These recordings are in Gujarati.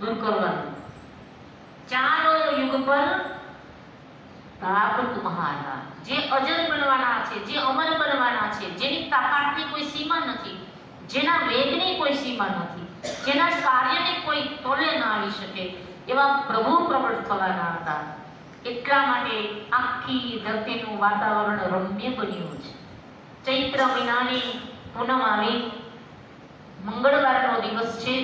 દૂર કરવાનું. ચાલો યુગ પર તાપ તુમ્હારા, જે અજર બનવાના છે, જે અમર બનવાના છે, જેની તાકાતની કોઈ સીમા નથી, જેના વેગની કોઈ સીમા નથી, જેના કાર્યને કોઈ તોલે ના આવી શકે, એવા પ્રભુ પ્રગટ થવાના હતા. એટલા માટે આખી ધરતીનું વાતાવરણ રમ્ય બન્યું છે. ચૈત્ર મહિનાની પૂનમ આવી, મંગળવારનો દિવસ છે.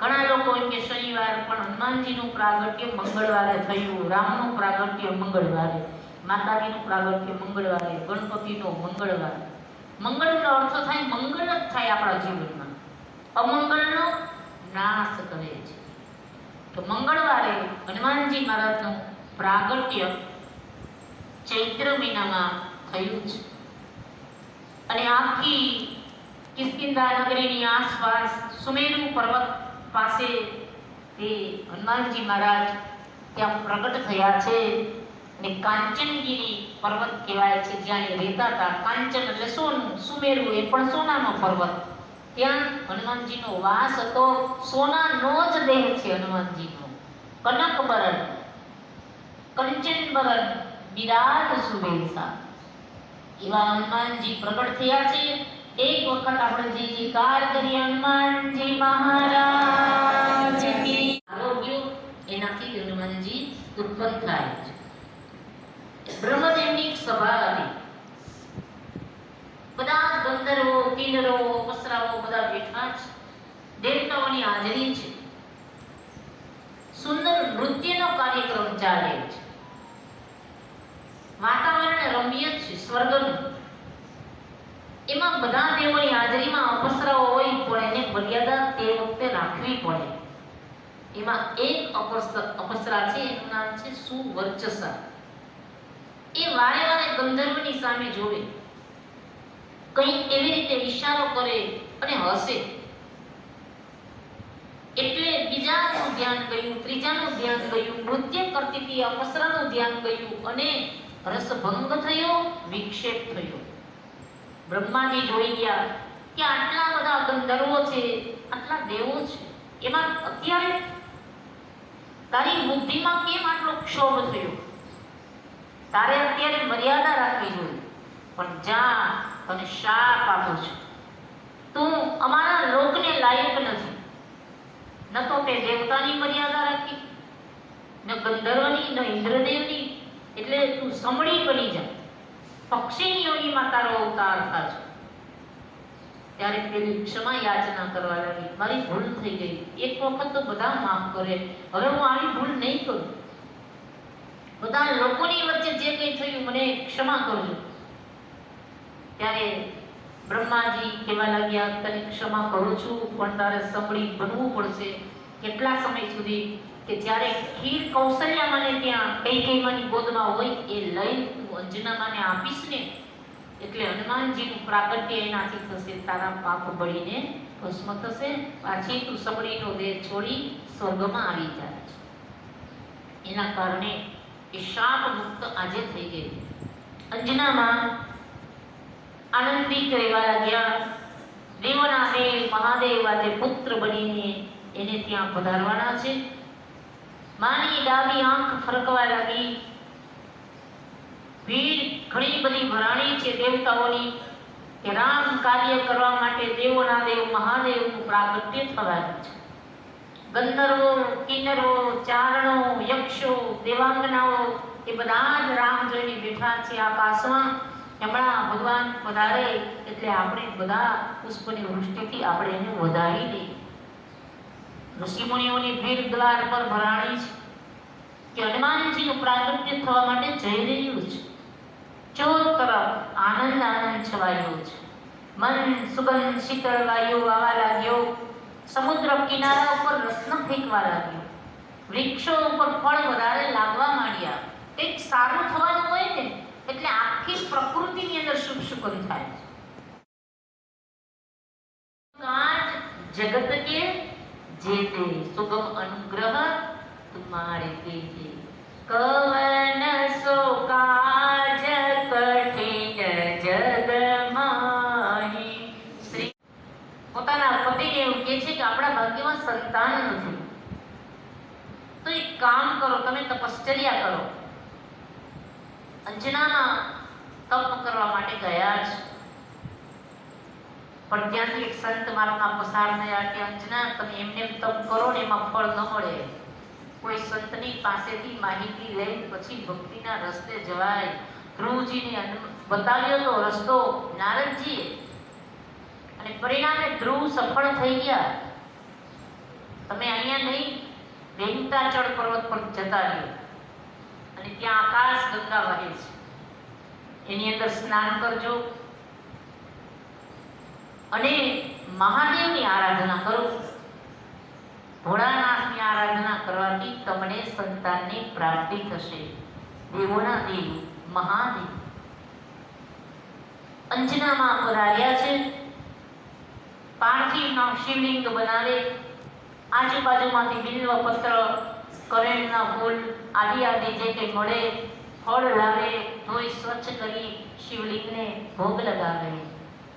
ઘણા લોકો એમ કે શનિવાર, પણ હનુમાનજીનું પ્રાગટ્ય મંગળવારે થયું, રામનું પ્રાગટ્ય મંગળવારે, માતાજીનું પ્રાગટ્ય મંગળવારે, ગણપતિનો મંગળવાર. મંગળનો અર્થ થાય મંગળ જ થાય આપણા જીવનમાં, અમંગળનો નાશ કરે છે. તો મંગળવારે હનુમાનજી મહારાજનું પ્રાગટ્ય ચૈત્ર મહિનામાં થયું છે. અને આખી કિષ્કિંધા નગરીની આસપાસ સુમેરુ પર્વત પાસે તે હનુમાનજી મહારાજ ત્યાં પ્રગટ થયા છે. અને કાંચનગીરી પર્વત કહેવાય છે, જ્યાં એ રહેતા હતા. કાંચન એટલે સોનું, સુમેરુ એ પણ સોનાનો પર્વત. ત્યાં હનુમાનજીનો વાસ હતો. સોનાનો જ દેહ છે હનુમાનજીનો. કનક બરણ કંચન બરણ બિરાજ સુબેસા, એવા હનુમાનજી પ્રગટ થયા છે. એક વખત આપણે જય જયકાર કરીએ હનુમાનજી મહારાજ કી. આરોગ્ય એનાથી હનુમાનજી ઉત્પન્ન થાય છે. બ્રહ્મદેવની સભા હતી. બધા ગંધર્વો, કિન્નરો, અપ્સરાઓ બધા બેઠા છે. દેવતાઓની હાજરી છે. સુંદર નૃત્યનો કાર્યક્રમ ચાલે છે. વાતાવરણ રમ્ય છે, સ્વર્ગનું. એમાં બધા દેવોની હાજરીમાં અપ્સરાઓ હોય, પણ એને મર્યાદા તે વખતે રાખવી પડે. એમાં એક અપ્સરા છે, એનું નામ છે સુવર્ચસા. એ વારે વારે ગંધર્વની સામે જોવે, કંઈક એવી રીતે ઈશારો કરે અને હસે. એટલે બીજાનું ધ્યાન ગયું, ત્રીજાનું ધ્યાન ગયું, નૃત્ય કરતી હતી અપ્સરાનું ધ્યાન ગયું અને રસભંગ થયો, વિક્ષેપ થયો. બ્રહ્માજી જોઈ ગયા કે આટલા બધા ગંધર્વો છે, આટલા દેવો છે, એમાં અત્યારે તારી બુદ્ધિમાં કેમ આટલો ક્ષોભ થયો? તારે અત્યારે મર્યાદા રાખવી જોઈએ. પણ જા, તને શાપ આપું છું, તું અમારા લોકને લાયક નથી. ન તો તે દેવતાની મર્યાદા રાખી, ન ગંધર્વની, ન ઇન્દ્રદેવની. એટલે તું સમડી બની જા, પક્ષીની યોનિમાં તારો અવતાર થાજો. ત્યારે પેલી ક્ષમા યાચના કરવા લાગી, મારી ભૂલ થઈ ગઈ, એક વખત તો બધા માફ કરે, હવે હું આવી ભૂલ નહીં કરું. બધા લોકોની વચ્ચે જે કંઈ થયું મને ક્ષમા કરજો. ત્યારે બ્રહ્માજી કહેવા લાગ્યા, તને ક્ષમા કરું છું, પણ તારે સમળી બનવું પડશે. કેટલા સમય સુધી? કે જ્યારે ખીર કૌશલ્યા માને ત્યાં કૈકેયી માની ગોદમાં હોય, એ લઈ તું અંજના માને આપીશ ને, એટલે હનુમાનજીનું પ્રાગટ્ય એનાથી થશે, તારા પાપ બળીને ભસ્મ થશે. પાછી તું સમળીનો દેહ છોડી સ્વર્ગમાં આવી જાય છે. એના કારણે એ શાપ મુક્ત આજે થઈ ગઈ. અંજનામાં આનંદિત રહેવા લાગ્યા. દેવોના દેવ મહાદેવ આજે પુત્ર બનીને એને ત્યાં પધારવાના છે. માની ડાબી આંખ ફરકવા લાગી. ભીડ ઘણી બધી ભરાણી છે દેવતાઓની કે રામ કાર્ય કરવા માટે દેવોના દેવ મહાદેવનું પ્રાગટ્ય થવાનું છે. ગંધર્વો, કિન્નરો, ચારણો, યક્ષો, દેવાંગનાઓ એ બધા જ રામ જોઈને બેઠા છે આકાશમાં. હમણાં ભગવાન પધારે એટલે આપણે બધા પુષ્પની વૃષ્ટિથી આપણે એને વધાવી દઈએ. ઋષિમુનિઓની ભીડ દ્વાર પર ભરાણી છે કે હનુમાનજીનું પ્રાગટ્ય થવા માટે જઈ રહ્યું છે. ચોર તરફ આનંદ આનંદ છવાયો છે. મન સુગંધ શીતળ વાયુ આવવા લાગ્યો. સમુદ્ર કિનારા ઉપર રત્ન ફેંકવા લાગ્યો. વૃક્ષો ઉપર ફળ વધારે લાગવા માંડ્યા. કંઈક સારું થવાનું હોય ને એટલે આખી પ્રકૃતિની અંદર શુભ શુભ થાય છે. કાજ જગત કે જેતે સુગમ અનુગ્રહ તુમારે તેજે. કવન સો કાજ કઠિન જગ માહી. પોતાના પતિને એવું કહે છે કે આપણા ભાગ્યમાં સંતાન નથી, તો એક કામ કરો, તમે તપશ્ચર્યા કરો. અંજનામાં તપ કરવા માટે ગયા જ, પણ ત્યાંથી એક સંત માર્ગમાં પસાર થયા કે અંજના, તમે એમને તપ કરો ને એમાં ફળ ન મળે. કોઈ સંતની પાસેથી માહિતી લઈ પછી ભક્તિના રસ્તે જવાય. ધ્રુવજીને બતાવ્યો તો રસ્તો નારદજીએ, અને પરિણામે ધ્રુવ સફળ થઈ ગયા. તમે અહીંયા નહીં, વેંકટાચળ પર્વત પર જતા રહ્યો, અને ત્યાં આકાશ ગંગા વહે છે, એની અંદર સ્નાન કરજો અને મહાદેવની આરાધના કરો. ભોળાનાથની આરાધના કરવાથી તમને સંતાનની પ્રાપ્તિ થશે. દેવોના દેવ મહાદેવ અંજનામાં પધાર્યા છે. પાર્થિવના શિવલિંગ બનાવે, આજુબાજુમાંથી બિલ્વ પત્ર, કરેણના ફૂલ આદિ આદિ જે કંઈ મળે, ફળ લાવે, ધોઈ સ્વચ્છ કરી શિવલિંગને ભોગ લગાવે,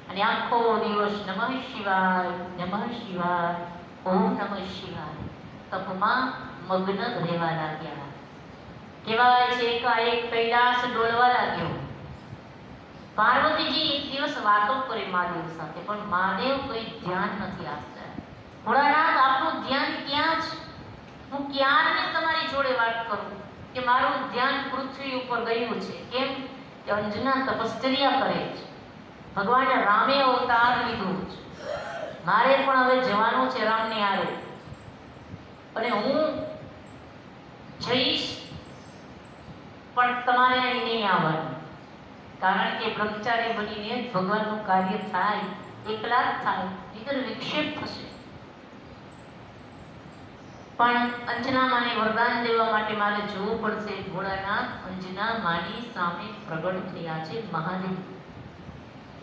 અને આખો દિવસ નમઃ શિવાય નમઃ શિવાય ઓમ નમઃ શિવાય તપમાં મગ્ન રહેવા લાગ્યા. કહેવાય છે એકાએક કૈલાસ ડોલવા લાગ્યો. પાર્વતીજી એક દિવસ વાતો કરે મહાદેવ સાથે, પણ મહાદેવ કોઈ ધ્યાન નથી આપતા. ભોળાનાથ, આપનું ધ્યાન ક્યાં છે? હું ક્યારને તમારી જોડે વાત કરું કે મારું ધ્યાન પૃથ્વી ઉપર ગયું છે. કેમ કે અંજના તપશ્ચર્યા કરે છે, ભગવાન રામે અવતાર લીધો છે. મારે પણ હવે જવાનું છે રામને હારે, અને હું જઈશ, પણ તમારે અહીં નહીં આવવાનું. કારણ કે બ્રહ્મચારી બનીને ભગવાનનું કાર્ય થાય, એકલા જ થાય, નહીંતર વિક્ષેપ થશે. પણ અંજના માને વરદાન દેવા માટે મારે જોવું પડશે. ભોળાનાથ અંજના માની સામે પ્રગટ થયા છે મહાદેવ.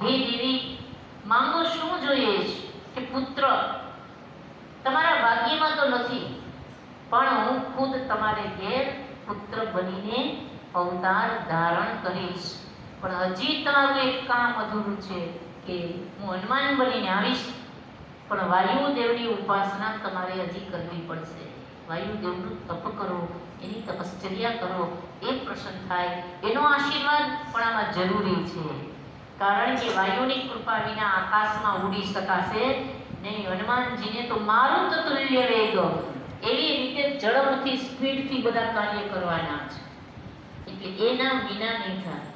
હે દેવી, માંગો શું જોઈએ છે? કે પુત્ર તમારા ભાગ્યમાં તો નથી, પણ હું ખુદ તમારે ઘેર પુત્ર બનીને અવતાર ધારણ કરીશ. પણ હજી તમારું એક કામ અધૂરું છે કે હું હનુમાન બનીને આવીશ, પણ વાયુદેવની ઉપાસના તમારે હજી કરવી પડશે. વાયુદેવનું તપ કરો, એની તપશ્ચર્યા કરો, એ પ્રસન્ન થાય. એનો આશીર્વાદ પણ આમાં જરૂરી છે, કારણ કે વાયુની કૃપા વિના આકાશમાં ઉડી શકાશે નહીં. હનુમાનજીને તો મારુત તુલ્ય વેગ, એવી રીતે ઝડપથી સ્પીડથી બધા કાર્ય કરવાના છે, એટલે એના વિના નહીં થાય.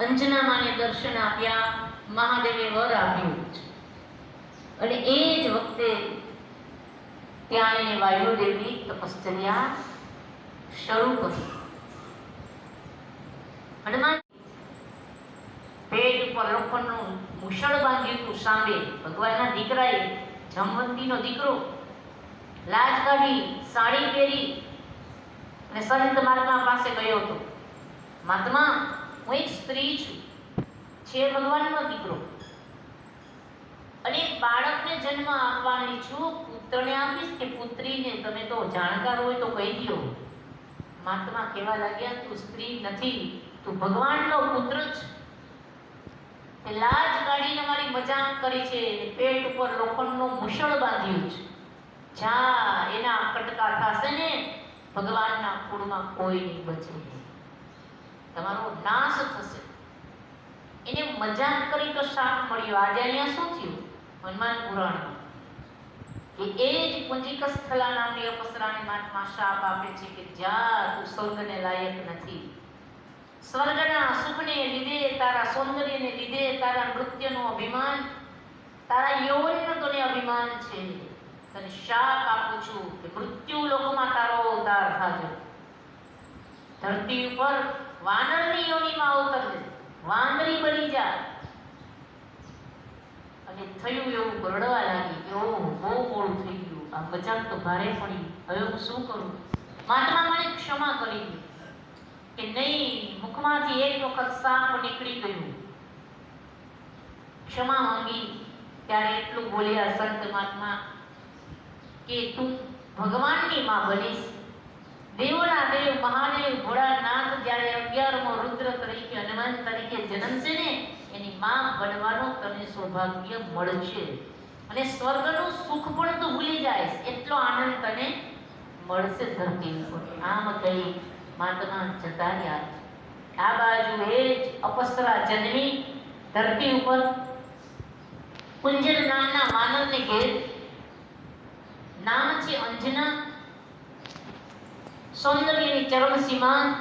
અંજના માને દર્શન આપ્યા, મહાદેવે વર આપ્યું છે, અને એ જ વખતે ત્યાં એને વાયુદેવની તપશ્ચર્યા શરૂ કરી. હનુમાન પેટ ઉપર લોખંડનું મુશળ બાંધ્યું હતું. સાંભે ભગવાનના દીકરાએ, જમવંતીનો દીકરો, લાજ કાઢી, સાડી પહેરી અને સંત મહાત્મા પાસે ગયો હતો. મહાત્મા, હું એક સ્ત્રી છું, છે ભગવાનનો દીકરો, અને એક બાળકને જન્મ આપવાની છું. પુત્રને આપીશ કે પુત્રીને? તમે તો જાણકાર હોય તો કહી દો. મહાત્મા કહેવા લાગ્યા, તું સ્ત્રી નથી, તું ભગવાનનો પુત્ર છે. લાજ કાઢીને મારી મજાક કરી છે, પેટ ઉપર લોખંડનું મુશળ બાંધ્યું છે. જા, એના કટકા થશે ને, ભગવાનના કુળમાં કોઈ નહીં બચે, તમારો નાશ થશે. એને મજાક કરી તો શાપ મળ્યો. આજે અહીંયા શું થયું? હનુમાન પુરાણમાં કે એ જ પુંજિક સ્થલા નામની અપસરાની મહાત્મા શાપ આપે છે કે જા, તું સ્વર્ગને લાયક નથી. સ્વર્ગના સુખને લીધે, તારા સૌંદર્યને લીધે, તારા નૃત્યનું અભિમાન, તારા યૌવનનો તને અભિમાન છે. તને શાપ આપું છું કે મૃત્યુ લોકમાં તારો અવતાર થાજો. ધરતી ઉપર વાનરની યોનિમાં અવતરજે, વાંદરી બની જા. અને થયું એવું રડવા લાગી કે ઓહ, બહુ મોડું થઈ ગયું, આ મજાક તો ભારે પડી, હવે હું શું કરું? મહાત્મા મને ક્ષમા કરી દે કે નહીં, મુખમાંથી એક વખત સાપ નીકળી ગયું. ક્ષમા માંગી ત્યારે એટલું બોલ્યા સંત મહાત્મા કે તું ભગવાનની માં બનીશ. દેવોના દેવ મહાદેવ ભોળાનાથ જ્યારે 11મો રુદ્ર તરીકે, હનુમાન તરીકે જન્મશે ને, એની માં બનવાનો તને સૌભાગ્ય મળશે, અને સ્વર્ગનું સુખ પણ તું ભૂલી જાય, એટલો આનંદ તને મળશે ધરતી ઉપર. આમ કહી માતના જતા રહ્યા. આ બાજુ એ જ અપસરા જન્મી ધરતી ઉપર કુંજર નામના માનવને ઘેર. નામ છે અંજના. સૌંદર્યની ચરમસીમા.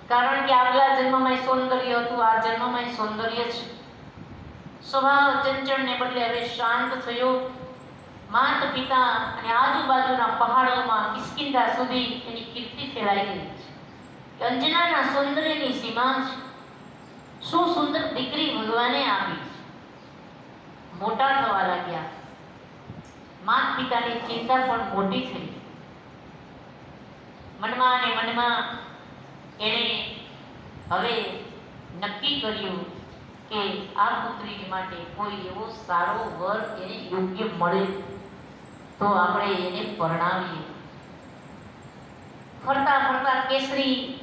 કારણ કે આગલા જન્મમાં સૌંદર્ય હતું, આ જન્મમાં સૌંદર્ય છે. સ્વભાવ ચંચળને બદલે હવે શાંત થયો. માત પિતા અને આજુબાજુના પહાડોમાં કિષ્કિંધા સુધી એની કીર્તિ ફેલાઈ ગઈ છે. અંજનાના સૌંદર્યની સીમા છે. શું સુંદર દીકરી ભગવાને આપી. મોટા થવા લાગ્યા. માત પિતાની ચિંતા પણ મોટી થઈ. મનમાં અને મનમાં એણે હવે નક્કી કર્યું કે આ પુત્રી માટે કોઈ એવો સારો વર એને યોગ્ય મળે તો આપણે એને પરણાવીએ. ફરતા ફરતા કેસરી